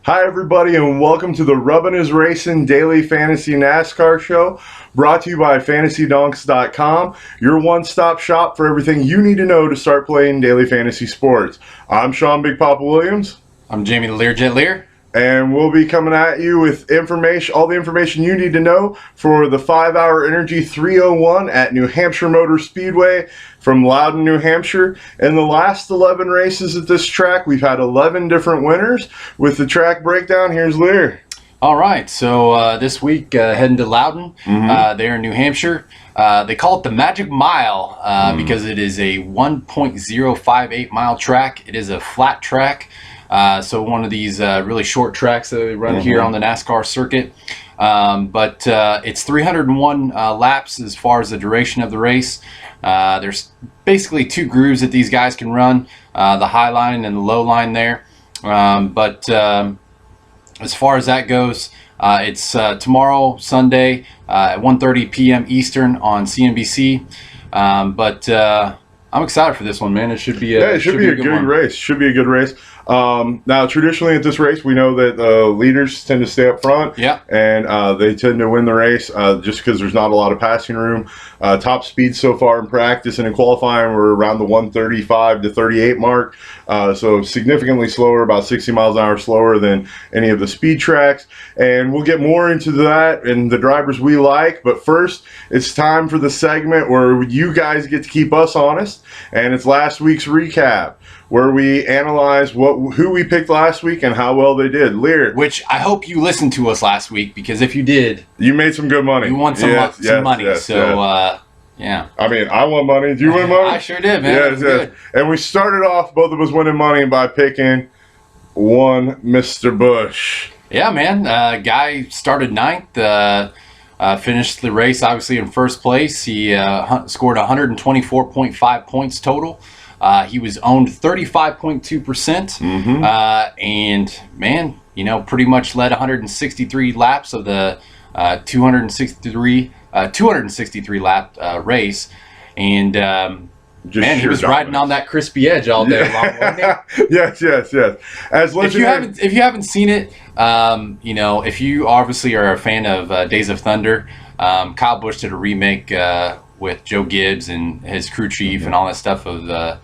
Hi everybody and welcome to the Rubbin' is Racing Daily Fantasy NASCAR Show, brought to you by FantasyDonks.com, your one-stop shop for everything you need to know to start playing daily fantasy sports. I'm Sean Big Papa Williams. I'm Jamie the Lear Jet Lear. And we'll be coming at you with information, all the information you need to know for the 5-Hour Energy 301 at New Hampshire Motor Speedway from Loudon, New Hampshire. In the last 11 races at this track, we've had 11 different winners. With the track breakdown, here's Lear. All right, so this week heading to Loudon, there in New Hampshire. They call it the Magic Mile because it is a 1.058 mile track. It is a flat track. So one of these really short tracks that we run here on the NASCAR circuit. But it's 301 laps as far as the duration of the race. There's basically two grooves that these guys can run, the high line and the low line there. As far as that goes, it's tomorrow, Sunday, at 1:30 p.m. Eastern on CNBC. I'm excited for this one, man. It should be a, it should be a good race. Should be a good race. Now, traditionally at this race, we know that the leaders tend to stay up front. Yeah. And they tend to win the race just because there's not a lot of passing room. Top speed so far in practice and in qualifying were around the 135 to 38 mark. So significantly slower, about 60 miles an hour slower than any of the speed tracks. And we'll get more into that and the drivers we like. But first, it's time for the segment where you guys get to keep us honest. And it's last week's recap, where we analyze who we picked last week and how well they did. Lear. Which I hope you listened to us last week, because if you did, you made some good money. You won some money. Yeah. I mean, I won money. Did you win money? I sure did, man. Yes. And we started off, both of us winning money by picking one Mr. Bush. Yeah, man. Guy started ninth. Finished the race obviously in first place. He scored 124.5 points total. He was owned 35.2%, and man, pretty much led 163 laps of the 263 lap race, and man, he was riding on that crispy edge all day long, wasn't he? Yes. As if you haven't seen it, if you obviously are a fan of Days of Thunder, Kyle Busch did a remake with Joe Gibbs and his crew chief and all that stuff of the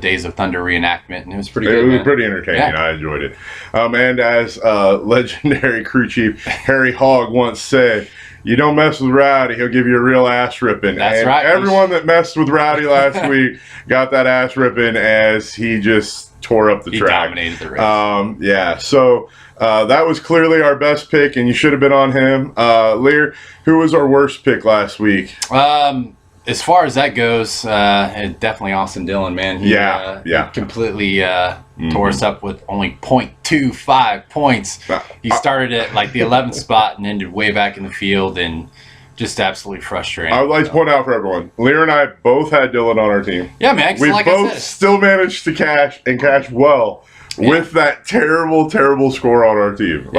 Days of Thunder reenactment, and it was pretty good. It was pretty entertaining. Yeah. I enjoyed it. And as legendary crew chief Harry Hogg once said, you don't mess with Rowdy, he'll give you a real ass ripping. That's right. Everyone that messed with Rowdy last week got that ass ripping as he just tore up the track. He dominated the race. So that was clearly our best pick, and you should have been on him. Lear, who was our worst pick last week? As far as that goes, definitely Austin Dillon, man. He completely tore us up with only 0.25 points. He started at like the 11th spot and ended way back in the field, and just absolutely frustrating. I would like to point out for everyone, Lear and I both had Dillon on our team. Yeah, man. We both still managed to cash well with that terrible score on our team.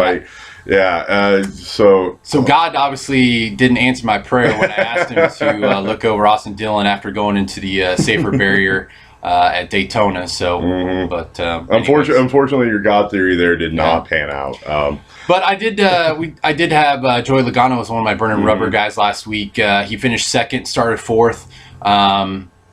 So God obviously didn't answer my prayer when I asked him to look over Austin Dillon after going into the safer barrier at Daytona. So, unfortunately, your God theory there did not pan out. But I did have Joey Logano as one of my burning rubber guys last week. He finished second, started fourth,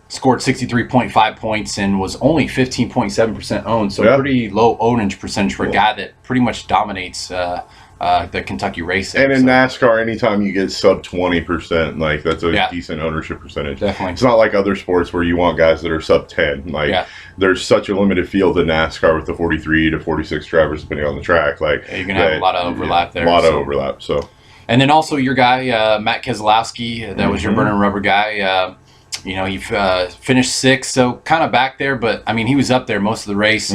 scored 63.5 points, and was only 15.7% owned. So pretty low ownage percentage for a guy that pretty much dominates the Kentucky racing. And in NASCAR, anytime you get sub 20%, that's a decent ownership percentage. Definitely. It's not like other sports where you want guys that are sub 10. There's such a limited field in NASCAR with the 43 to 46 drivers depending on the track. You're gonna have a lot of overlap there. A lot of overlap. So. And then also your guy Matt Keselowski, that was your burning rubber guy. He finished sixth, so kind of back there, but I mean he was up there most of the race.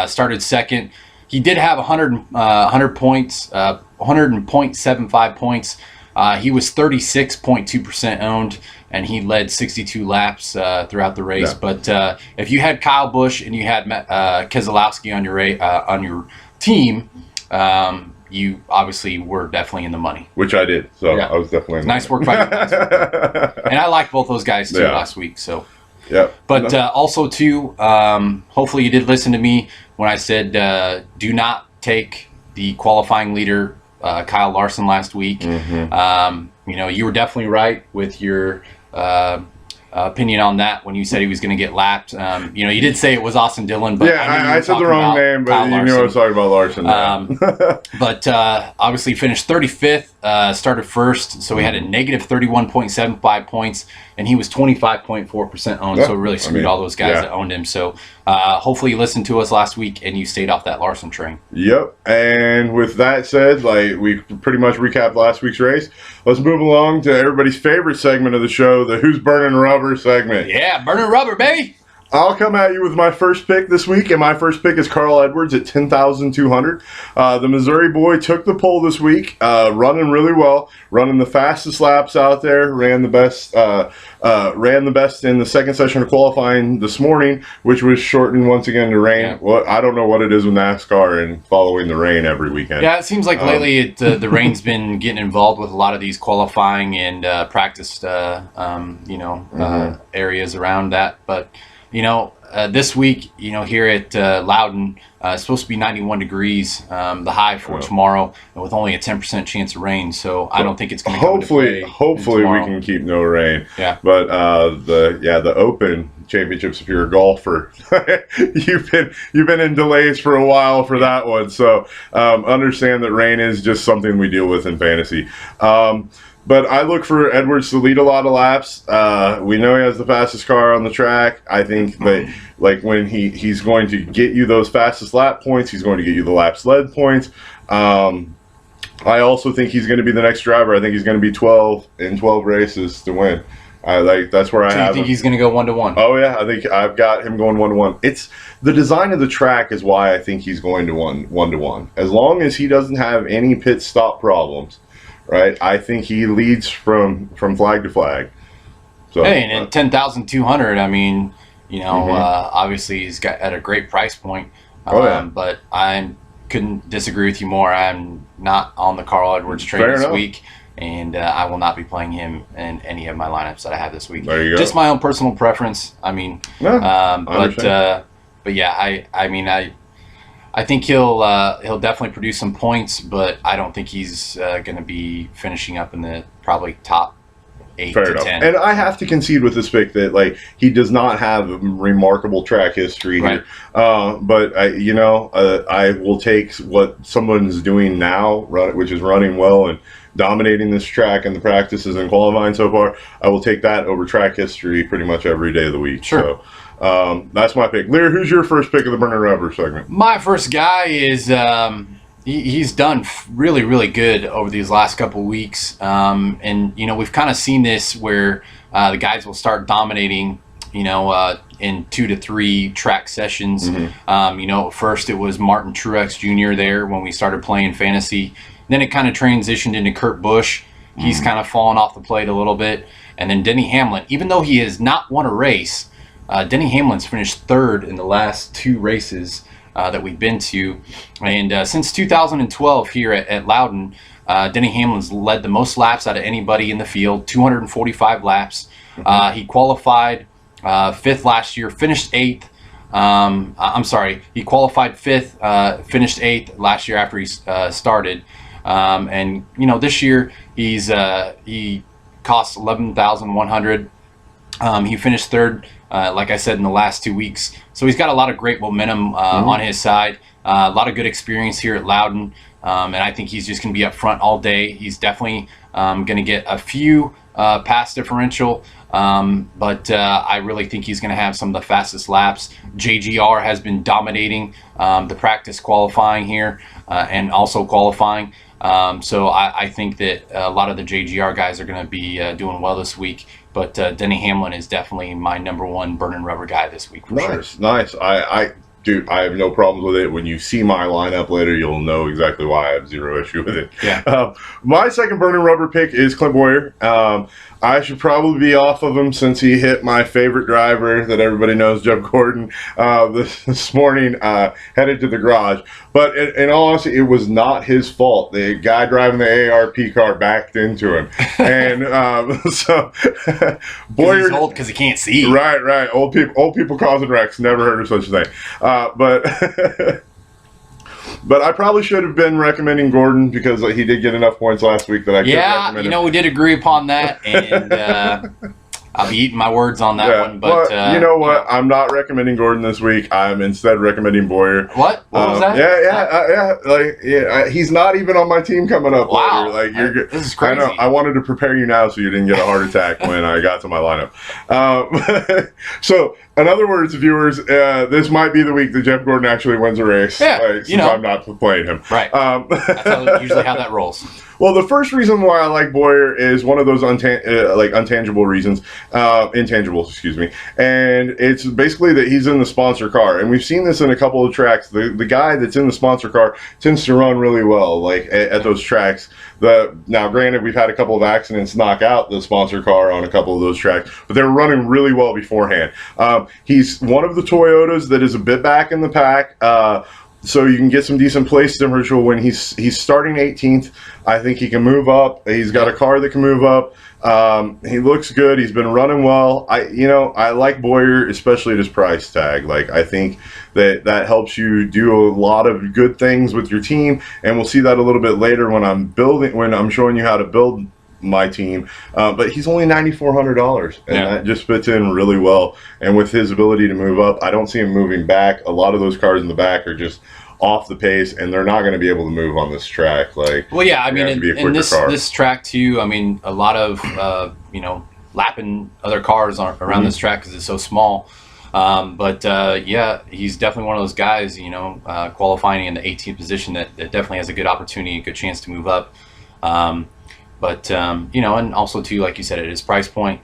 Started second. He did have 100 points, 100.75 points. He was 36.2% owned, and he led 62 laps throughout the race. Yeah. But if you had Kyle Busch and you had Keselowski on your team, you obviously were definitely in the money. Which I did, so I was definitely in the nice work by you. And I liked both those guys too last week. So Yep. But also too, hopefully you did listen to me when I said do not take the qualifying leader Kyle Larson last week. You know, you were definitely right with your opinion on that when you said he was going to get lapped. You know, you did say it was Austin Dillon, but yeah, I said the wrong name, but you knew I was talking about Larson. But obviously finished 35th, started first, so he had a negative 31.75 points, and he was 25.4% owned. So really screwed all those guys that owned him. So hopefully you listened to us last week and you stayed off that Larson train. Yep. And with that said, like, we pretty much recapped last week's race. Let's move along to everybody's favorite segment of the show, the Who's Burning Rubber segment. Yeah, burning rubber, baby. I'll come at you with my first pick this week, and my first pick is Carl Edwards at 10,200. The Missouri boy took the pole this week, running really well, running the fastest laps out there, ran the best in the second session of qualifying this morning, which was shortened once again to rain. Yeah. Well, I don't know what it is with NASCAR and following the rain every weekend. Yeah, it seems like lately the rain's been getting involved with a lot of these qualifying and practice, areas around that, but. You know, this week, you know, here at Loudon, it's supposed to be 91 degrees, the high for tomorrow, and with only a 10% chance of rain. So I don't think it's going to come into play. Hopefully we can keep no rain. Yeah. But the Open Championships, if you're a golfer, you've been in delays for a while for that one. So understand that rain is just something we deal with in fantasy. But I look for Edwards to lead a lot of laps. We know he has the fastest car on the track. I think that like when he's going to get you those fastest lap points, he's going to get you the laps led points. I also think he's going to be the next driver. I think he's going to be 12 in 12 races to win. That's where I have. You think he's going to go 1-1? Oh yeah, I think I've got him going 1-1. It's the design of the track is why I think he's going to 1-1. As long as he doesn't have any pit stop problems. Right, I think he leads from flag to flag. So, hey, and at 10,200, I mean, you know, obviously he's got at a great price point. But I couldn't disagree with you more. I'm not on the Carl Edwards train this week, and I will not be playing him in any of my lineups that I have this week. There you go. Just my own personal preference. I mean, but yeah, I think he'll definitely produce some points, but I don't think he's going to be finishing up in the probably top 8 to 10. And I have to concede with this pick that like he does not have remarkable track history here. But I will take what someone's doing now, which is running well and dominating this track in the practices and qualifying so far. I will take that over track history pretty much every day of the week. Sure. So, that's my pick. Lear, who's your first pick of the Burning Rubber segment? My first guy is he's done really, really good over these last couple weeks. And, you know, we've kind of seen this where the guys will start dominating, you know, in 2 to 3 track sessions. You know, first it was Martin Truex Jr. there when we started playing fantasy. Then it kind of transitioned into Kurt Busch. He's kind of fallen off the plate a little bit. And then Denny Hamlin, even though he has not won a race, Denny Hamlin's finished 3rd in the last 2 races that we've been to. And since 2012 here at Loudon, Denny Hamlin's led the most laps out of anybody in the field, 245 laps. He qualified 5th last year, finished 8th. I'm sorry, he qualified 5th, finished 8th last year after he started. And, you know, this year he cost $11,100. He finished 3rd. Like I said, in the last 2 weeks. So he's got a lot of great momentum on his side, a lot of good experience here at Loudon, and I think he's just going to be up front all day. He's definitely going to get a few pass differential, but I really think he's going to have some of the fastest laps. JGR has been dominating the practice qualifying here and also qualifying. So I think that a lot of the JGR guys are going to be doing well this week. But Denny Hamlin is definitely my #1 burning rubber guy this week for sure. Nice. Dude, I have no problems with it. When you see my lineup later, you'll know exactly why I have zero issue with it. Yeah. My second burning rubber pick is Clint Boyer. I should probably be off of him since he hit my favorite driver that everybody knows, Jeff Gordon, this morning, headed to the garage. But in all honesty, it was not his fault. The guy driving the ARP car backed into him. And so Boyer... He's old because he can't see. Right. Old people causing wrecks. Never heard of such a thing. But... But I probably should have been recommending Gordon because he did get enough points last week that I could recommend him. We did agree upon that, and I'll be eating my words on that one. But you know what? I'm not recommending Gordon this week. I'm instead recommending Boyer. What? What was that? He's not even on my team coming up. Wow. Later. You're good. This is crazy. I know. I wanted to prepare you now so you didn't get a heart attack when I got to my lineup. So, in other words, viewers, this might be the week that Jeff Gordon actually wins a race. Yeah, since I'm not playing him. Right. That's usually how that rolls. Well, the first reason why I like Boyer is one of those intangible reasons, intangibles, excuse me, and it's basically that he's in the sponsor car, and we've seen this in a couple of tracks. The guy that's in the sponsor car tends to run really well, like at those tracks. Now, granted, we've had a couple of accidents knock out the sponsor car on a couple of those tracks, but they were running really well beforehand. He's one of the Toyotas that is a bit back in the pack. So you can get some decent place differential when he's starting 18th. I think he can move up. He's got a car that can move up. He looks good. He's been running well. I like Boyer, especially at his price tag. Like, I think that helps you do a lot of good things with your team, and we'll see that a little bit later when I'm showing you how to build my team. But he's only $9,400, and that just fits in really well. And with his ability to move up, I don't see him moving back. A lot of those cars in the back are just off the pace, and they're not going to be able to move on this track. Well, yeah, I mean, in this track too, I mean, a lot of lapping other cars around this track because it's so small. But he's definitely one of those guys, qualifying in the 18th position that definitely has a good opportunity, a good chance to move up. But and also too, like you said, at his price point,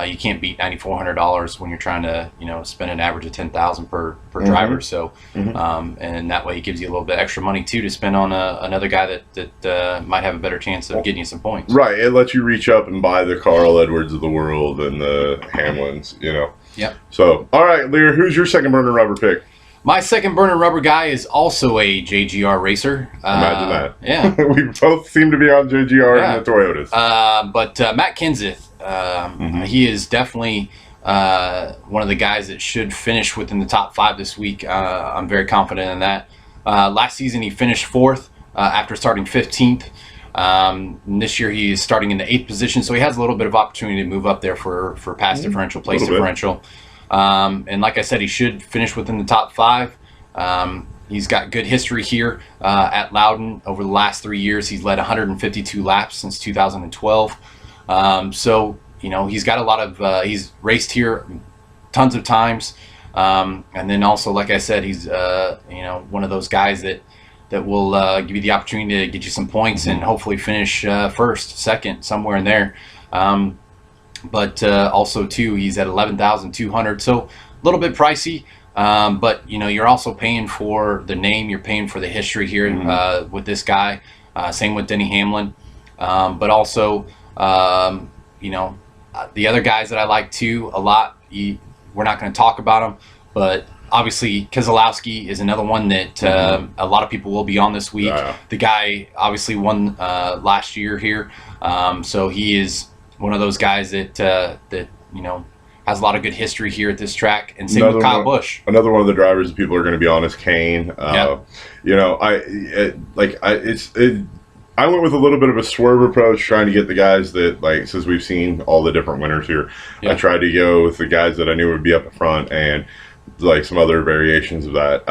you can't beat $9,400 when you're trying to, spend an average of $10,000 per driver. So, and that way it gives you a little bit extra money too to spend on another guy that might have a better chance of getting you some points. Right. It lets you reach up and buy the Carl Edwards of the world and the Hamlins. Yep. So, all right, Lear, who's your second burner rubber pick? My second burner rubber guy is also a JGR racer. Imagine that. Yeah. We both seem to be on JGR and the Toyotas. But Matt Kenseth, he is definitely one of the guys that should finish within the top 5 this week. I'm very confident in that. Last season, he finished 4th after starting 15th. This year, he is starting in the 8th position, so he has a little bit of opportunity to move up there for pass differential, place differential. And like I said, he should finish within the top 5. He's got good history here at Loudon. Over the last 3 years, he's led 152 laps since 2012. So, he's got a lot of, he's raced here tons of times. And then also, like I said, he's, one of those guys that will give you the opportunity to get you some points and hopefully finish first, second, somewhere in there. But also too, he's at 11,200, so a little bit pricey. But you're also paying for the name, you're paying for the history here with this guy. Same with Denny Hamlin. But also, the other guys that I like too a lot. We're not going to talk about them, but obviously Keselowski is another one that a lot of people will be on this week. The guy obviously won last year here, so he is one of those guys that has a lot of good history here at this track. And same with Kyle Busch. Another one of the drivers that people are going to be on is Kane. I went with a little bit of a swerve approach, trying to get the guys that, since we've seen all the different winners here, I tried to go with the guys that I knew would be up in front and some other variations of that.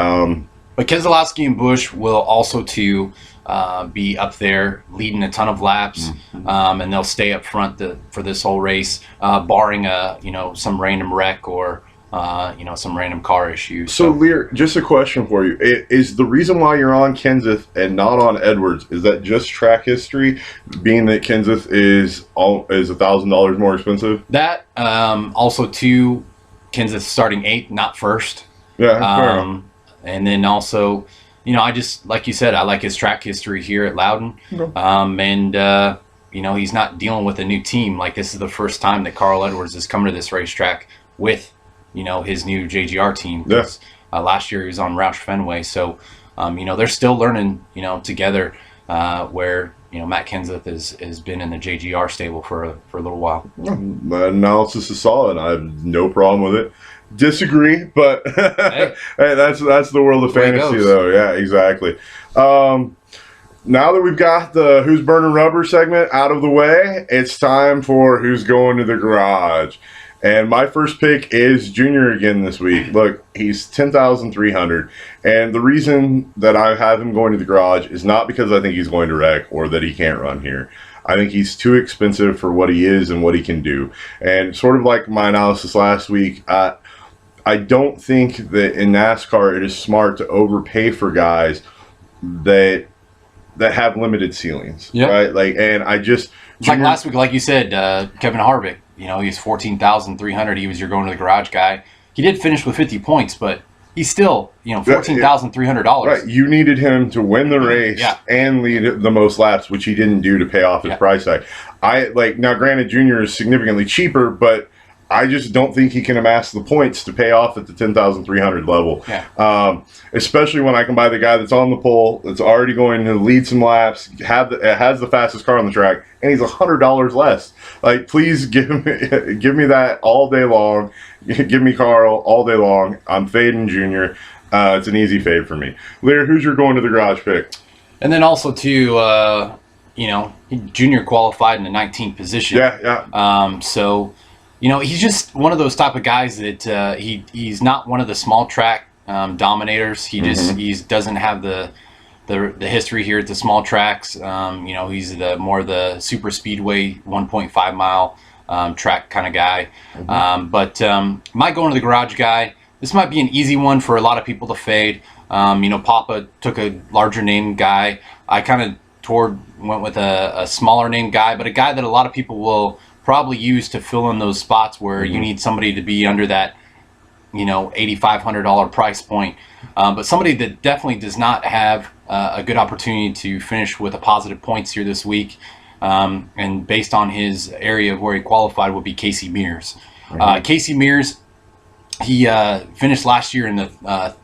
But Keselowski and Busch will also too be up there leading a ton of laps, and they'll stay up front for this whole race, barring some random wreck or some random car issue. So Lear, just a question for you: is the reason why you're on Kenseth and not on Edwards, is that just track history, being that Kenseth is $1,000 more expensive? That also too, Kenseth starting 8th, not 1st. Yeah. And then also, I just, like you said, I like his track history here at Loudon. And you know, he's not dealing with a new team. Like, this is the first time that Carl Edwards is coming to this racetrack with, you know, his new JGR team. Yeah. Last year he was on Roush Fenway. So, you know, they're still learning, you know, together, where, you know, Matt Kenseth has been in the JGR stable for a little while. The analysis is solid. I have no problem with it. Disagree, but hey, that's the world of fantasy, though. Yeah, exactly. Now that we've got the Who's Burning Rubber segment out of the way, it's time for Who's Going to the Garage. And my first pick is Junior again this week. Look, he's 10,300. And the reason that I have him going to the garage is not because I think he's going to wreck or that he can't run here. I think he's too expensive for what he is and what he can do. And sort of like my analysis last week, I don't think that in NASCAR it is smart to overpay for guys that have limited ceilings. Yeah. Right? Like, and I just... It's like last week, like you said, Kevin Harvick, you know, he's 14,300. He was your going to the garage guy. He did finish with 50 points, but he's still, you know, $14,300. Right. You needed him to win the race and lead the most laps, which he didn't do to pay off his price tag. Now granted, Junior is significantly cheaper, but I just don't think he can amass the points to pay off at the 10,300 level. Yeah. Especially when I can buy the guy that's on the pole, that's already going to lead some laps, has the fastest car on the track, and he's $100 less. Like, please give me that all day long. Give me Carl all day long. I'm fading Junior. It's an easy fade for me. Lear, who's your going to the garage pick? And then also too, you know, Junior qualified in the 19th position. Yeah. So, you know, he's just one of those type of guys that he's not one of the small track dominators. He just he doesn't have the history here at the small tracks. You know, he's more the super speedway 1.5 mile track kind of guy. But my going to the garage guy, this might be an easy one for a lot of people to fade. You know, Papa took a larger name guy. I kind of went with a smaller name guy, but a guy that a lot of people will probably use to fill in those spots where you need somebody to be under that, you know, $8,500 price point. But somebody that definitely does not have a good opportunity to finish with a positive points here this week, and based on his area of where he qualified, would be Casey Mears. Casey Mears, he finished last year in the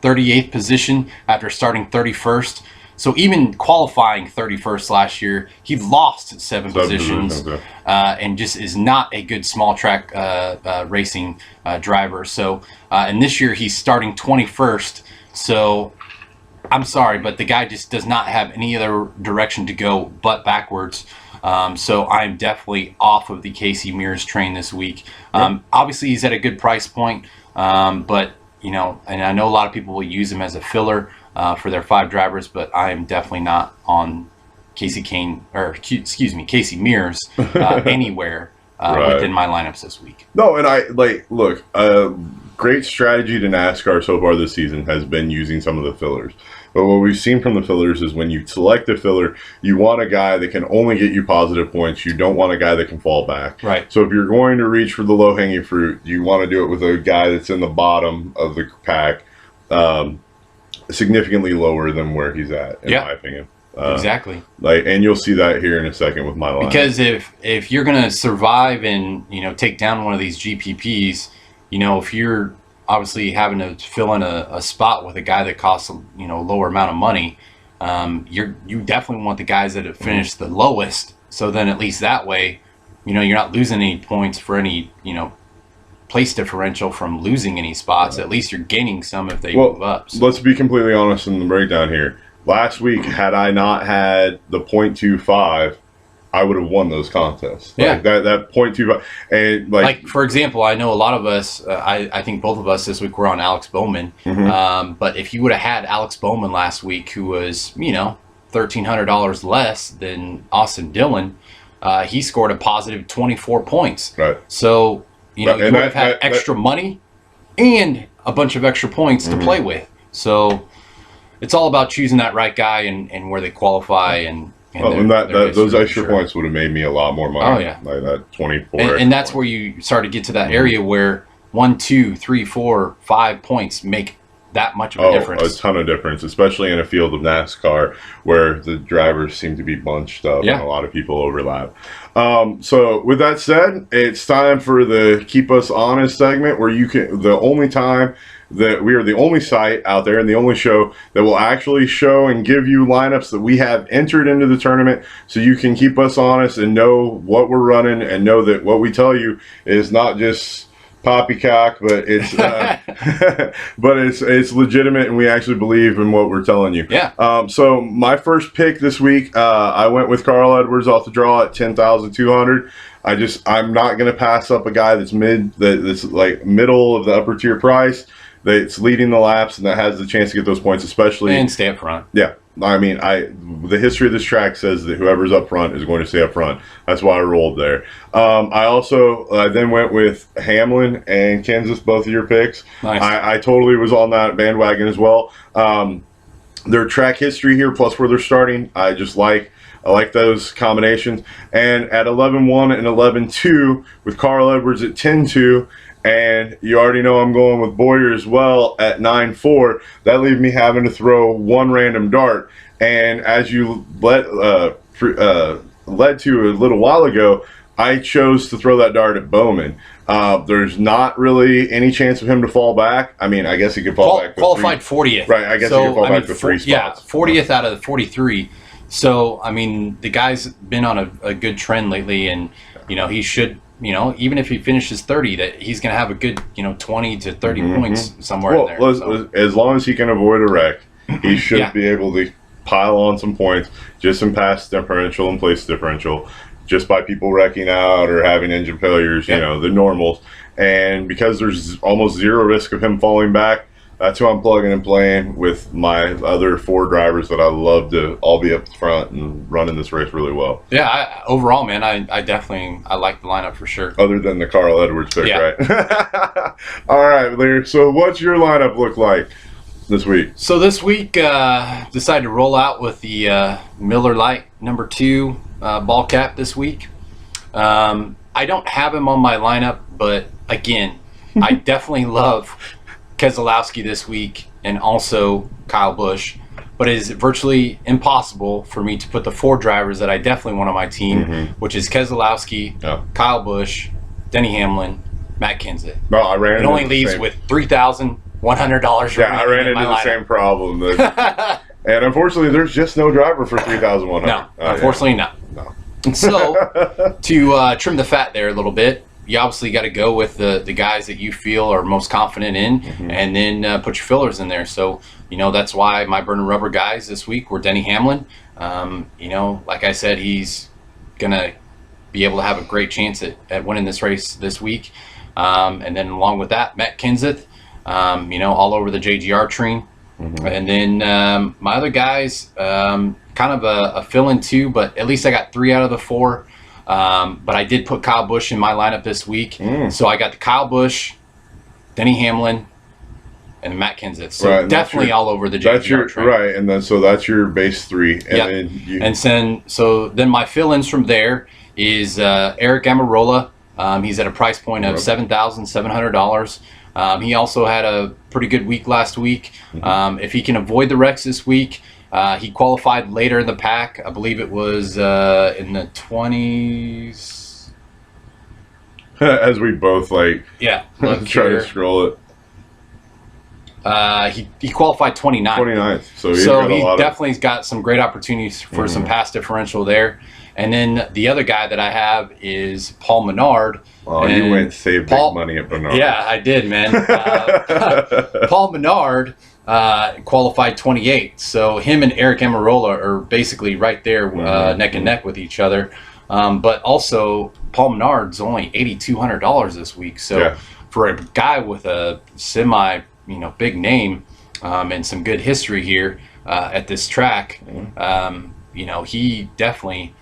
38th position after starting 31st. So even qualifying 31st last year, he lost 7 positions, and just is not a good small track racing driver. So, and this year he's starting 21st. So I'm sorry, but the guy just does not have any other direction to go but backwards. So I'm definitely off of the Casey Mears train this week. Obviously he's at a good price point, but you know, and I know a lot of people will use him as a filler for their 5 drivers, but I am definitely not on Casey Mears anywhere within my lineups this week. No, and look, great strategy to NASCAR so far this season has been using some of the fillers. But what we've seen from the fillers is when you select a filler, you want a guy that can only get you positive points. You don't want a guy that can fall back. Right. So if you're going to reach for the low-hanging fruit, you want to do it with a guy that's in the bottom of the pack, significantly lower than where he's at, in my opinion. Exactly. And you'll see that here in a second with my line. Because if you're going to survive and, you know, take down one of these GPPs, you know, if you're obviously having to fill in a spot with a guy that costs, you know, a lower amount of money, you definitely want the guys that have finished the lowest. So then at least that way, you know, you're not losing any points for any, you know, place differential from losing any spots. At least you're gaining some if they move up. So. Let's be completely honest in the breakdown here. Last week, had I not had the 0.25, I would have won those contests. Yeah. Like that 0.25. And like, for example, I know a lot of us, I think both of us this week were on Alex Bowman. But if you would have had Alex Bowman last week, who was, you know, $1,300 less than Austin Dillon, he scored a positive 24 points. Right. So, you know, you would have had extra money and a bunch of extra points to play with. So it's all about choosing that right guy and where they qualify and those extra points would have made me a lot more money. Oh yeah, like that 24. And that's where you start to get to that area where 1, 2, 3, 4, 5 points make that much of a difference. A ton of difference, especially in a field of NASCAR where the drivers seem to be bunched up and a lot of people overlap. So with that said, it's time for the Keep Us Honest segment, where you can, the only time that we are the only site out there and the only show that will actually show and give you lineups that we have entered into the tournament, so you can keep us honest and know what we're running and know that what we tell you is not just poppycock, but it's but it's legitimate, and we actually believe in what we're telling you. So my first pick this week, I went with Carl Edwards off the draw at 10,200. I'm not going to pass up a guy that's that's like middle of the upper tier price, that's leading the laps, and that has the chance to get those points, especially and stay up front. Yeah, I mean, the history of this track says that whoever's up front is going to stay up front. That's why I rolled there. I then went with Hamlin and Kansas, both of your picks. Nice. I totally was on that bandwagon as well. Their track history here, plus where they're starting, I like those combinations. And at 11-1 and 11-2 with Carl Edwards at 10-2, and you already know I'm going with Boyer as well at 9-4. That leaves me having to throw one random dart. And as you led to a little while ago, I chose to throw that dart at Bowman. There's not really any chance of him to fall back. I mean, I guess he could fall back. Qualified 40th. Right, I guess he could fall back to 3 spots. Yeah, 40th out of the 43. So, I mean, the guy's been on a good trend lately, and, he should, even if he finishes 30, that he's going to have a good, 20 to 30 points somewhere in there. As long as he can avoid a wreck, he should be able to pile on some points, just in pass differential and place differential, just by people wrecking out or having engine failures, the normals. And because there's almost zero risk of him falling back, that's who I'm plugging and playing with my other 4 drivers that I love to all be up front and running this race really well. Yeah, overall, man, I definitely like the lineup for sure. Other than the Carl Edwards pick, right? All right, Lear. So what's your lineup look like this week? So this week, decided to roll out with the Miller Lite number 2 ball cap this week. I don't have him on my lineup, but again, I definitely love Keselowski this week, and also Kyle Busch, but it is virtually impossible for me to put the 4 drivers that I definitely want on my team, which is Keselowski, Kyle Busch, Denny Hamlin, Matt Kenseth. No, I ran. It only leaves with $3,100. Yeah, I ran into the same problem. And unfortunately, there's just no driver for 3,100. No, unfortunately, not. No. So to trim the fat there a little bit, you obviously got to go with the guys that you feel are most confident in, and then put your fillers in there. So, that's why my burning rubber guys this week were Denny Hamlin. Like I said, he's going to be able to have a great chance at winning this race this week. And then along with that, Matt Kenseth, all over the JGR train. And then my other guys, kind of a fill-in too, but at least I got 3 out of the 4. But I did put Kyle Busch in my lineup this week. So I got the Kyle Busch, Denny Hamlin, and Matt Kenseth. So definitely all over the JGR train. Right, and then so that's your base 3. And then my fill-ins from there is Eric Amarola. He's at a price point of $7,700. He also had a pretty good week last week. If he can avoid the wrecks this week, he qualified later in the pack. I believe it was in the 20s. As we both try to scroll it. He qualified 29th. 29th. So he definitely has got some great opportunities for some pass differential there. And then the other guy that I have is Paul Menard. Oh, you went save big money at Menard. Yeah, I did, man. Paul Menard qualified 28th. So him and Eric Amarola are basically right there neck and neck with each other. But also, Paul Menard's only $8,200 this week. So for a guy with a semi, big name and some good history here at this track, he definitely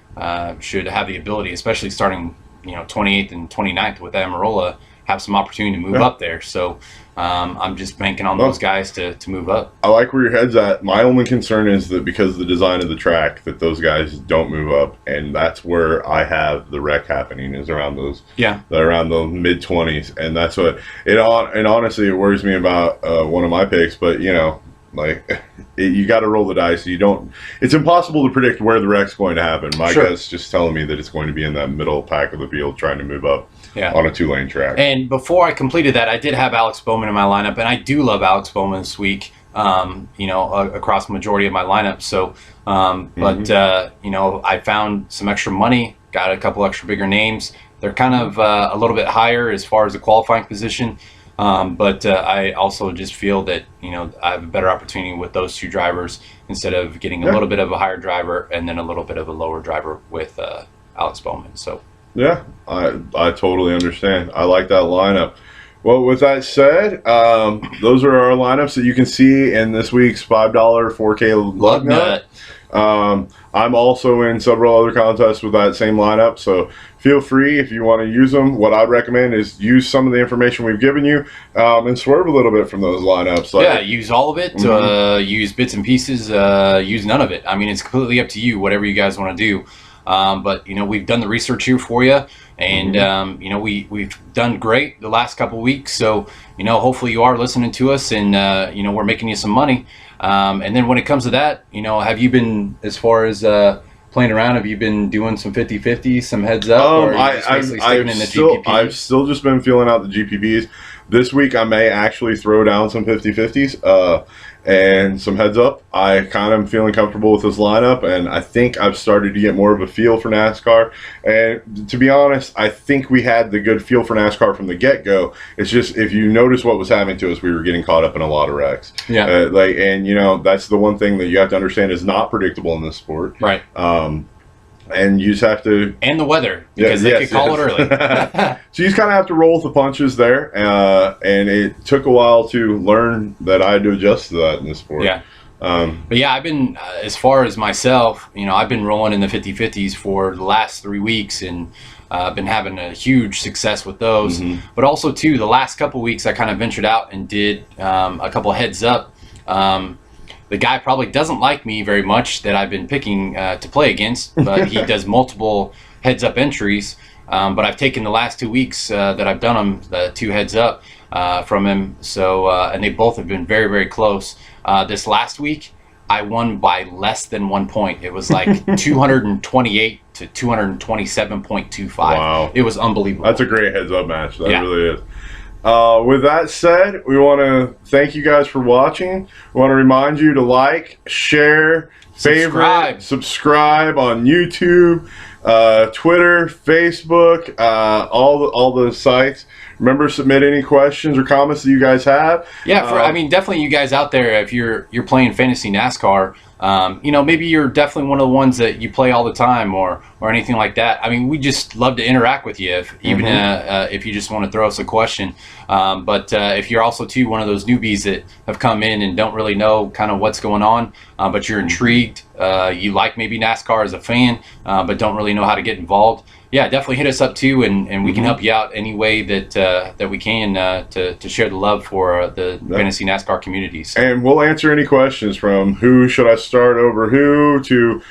should have the ability, especially starting 28th and 29th with Amarola, have some opportunity to move up there. So I'm just banking on those guys to move up. I like where your head's at. My only concern is that because of the design of the track, that those guys don't move up, and that's where I have the wreck happening, is around those, around the mid-20s, and that's what it. And honestly, it worries me about one of my picks, but you know, like you got to roll the dice. You don't. It's impossible to predict where the wreck's going to happen. My gut's just telling me that it's going to be in that middle pack of the field, trying to move up. On a 2-lane track. And before I completed that, I did have Alex Bowman in my lineup, and I do love Alex Bowman this week. You know, across the majority of my lineup. So, you know, I found some extra money, got a couple extra bigger names. They're kind of a little bit higher as far as the qualifying position. I also just feel that, you know, I have a better opportunity with those two drivers instead of getting a little bit of a higher driver and then a little bit of a lower driver with Alex Bowman. So. Yeah, I totally understand. I like that lineup. Well, with that said, those are our lineups that you can see in this week's $5 4K Lug Nut. I'm also in several other contests with that same lineup, so feel free if you want to use them. What I'd recommend is use some of the information we've given you and swerve a little bit from those lineups. Like, yeah, use all of it, use bits and pieces, use none of it. I mean, it's completely up to you, whatever you guys want to do. But you know, we've done the research here for you, and you know, we've done great the last couple of weeks. So you know, hopefully you are listening to us, and you know, we're making you some money. And then when it comes to that, you know, have you been, as far as playing around, have you been doing some 50-50, some heads up? Or I've still just been feeling out the GPPs. This week I may actually throw down some 50-50s and some heads up. I kind of am feeling comfortable with this lineup, and I think I've started to get more of a feel for NASCAR. And to be honest, I think we had the good feel for NASCAR from the get-go. It's just, if you notice what was happening to us, we were getting caught up in a lot of wrecks. Yeah. And you know, that's the one thing that you have to understand is not predictable in this sport. Right. And you just have to... And the weather, because they could call it early. So you just kind of have to roll with the punches there. And it took a while to learn that I had to adjust to that in this sport. Yeah. But yeah, I've been, as far as myself, you know, I've been rolling in the 50-50s for the last 3 weeks, and I've been having a huge success with those. But also, too, the last couple weeks, I kind of ventured out and did a couple heads up. The guy probably doesn't like me very much that I've been picking to play against, but he does multiple heads-up entries. But I've taken the last 2 weeks that I've done them, 2 heads up from him. So and they both have been very, very close. This last week, I won by less than 1 point. It was like 228 to 227.25. Wow. It was unbelievable. That's a great heads-up match. That really is. With that said, we want to thank you guys for watching. We want to remind you to like, share, favorite, subscribe on YouTube, Twitter, Facebook, all the sites. Remember, submit any questions or comments that you guys have. Yeah, I mean, definitely you guys out there, if you're playing fantasy NASCAR, you know, maybe you're definitely one of the ones that you play all the time, or anything like that. I mean, we just love to interact with you, if you just want to throw us a question. But if you're also too one of those newbies that have come in and don't really know kind of what's going on, but you're intrigued, you like maybe NASCAR as a fan, but don't really know how to get involved. Yeah, definitely hit us up too, and we can help you out any way that we can to share the love for the fantasy NASCAR communities. And we'll answer any questions from who should I start over who to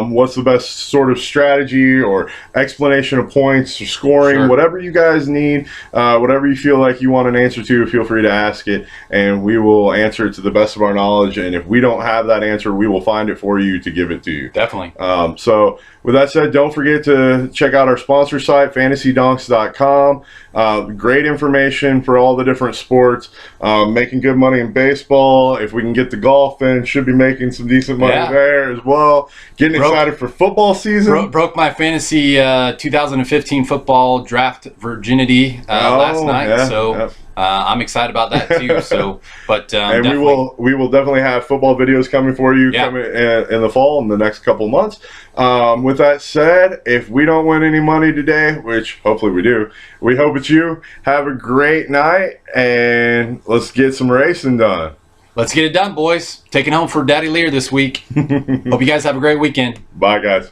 what's the best sort of strategy or explanation of points or scoring, whatever you guys need, whatever you feel like you want an answer to, feel free to ask it, and we will answer it to the best of our knowledge. And if we don't have that answer, we will find it for you to give it to you. Definitely. So with that said, don't forget to check out our sponsor site, fantasydonks.com. Great information for all the different sports. Making good money in baseball. If we can get the golf in, should be making some decent money there as well. Getting excited for football season. Broke my fantasy 2015 football draft virginity last night. So I'm excited about that too. So, but and we will definitely have football videos coming for you coming in the fall in the next couple months. With that said, if we don't win any money today, which hopefully we do, we hope it's you. Have a great night, and let's get some racing done. Let's get it done, boys. Taking home for Daddy Lear this week. Hope you guys have a great weekend. Bye, guys.